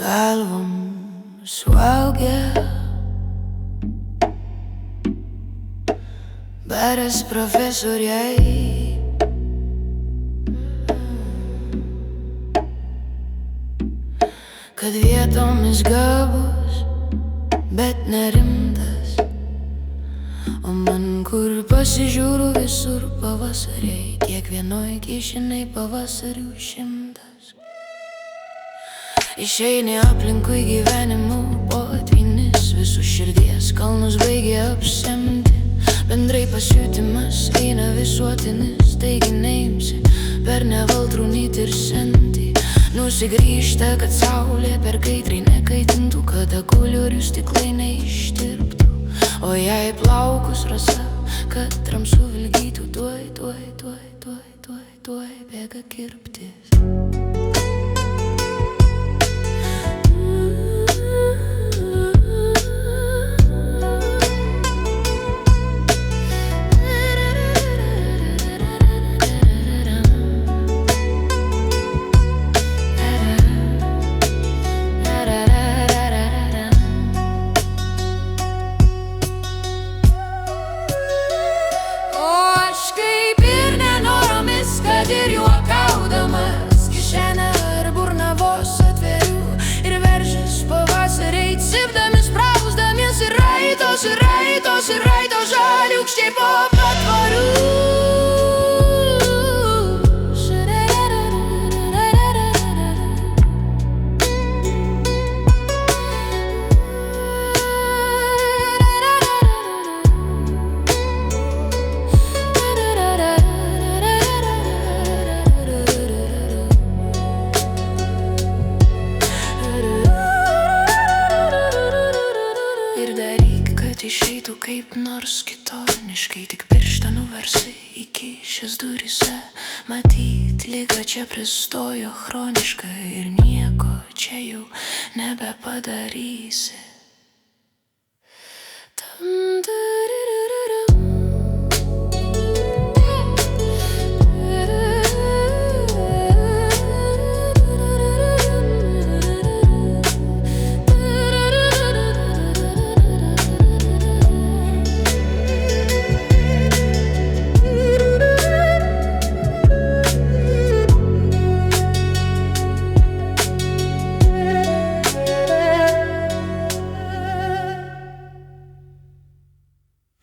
galvom suaugę, barės profesoriai, kad vietomis gabus, bet nerimtas. O man kur pasižiūriu visur pavasariai, kiekvienoj kišenėj pavasarių 100. Išeini aplinkui gyvenimų potvynis, visus širdies kalnus baigia apsemti. Bendrai pasiutimas eina visuotinis, taigi neimsi per nevaltrų nyt ir sentį. Nusigrįžta, kad saulė per kaitriai nekaitintų, kad akuliorių stiklai neištirptų. O jei plaukus rasa, kad tramsu vilgytų, tuoj bėga kirptis. Ir juokaudamas kišenę ar burną vos atveriu ir veržės pavasariai, cypdami sprausdamiesi raitos žaliūkščiai po patvarių. Išeitų kaip nors kitoniškai, tik pirštą nuversi įkišęs duryse. Matyt, liga čia pristojo chroniškai ir nieko čia jau nebepadarysi.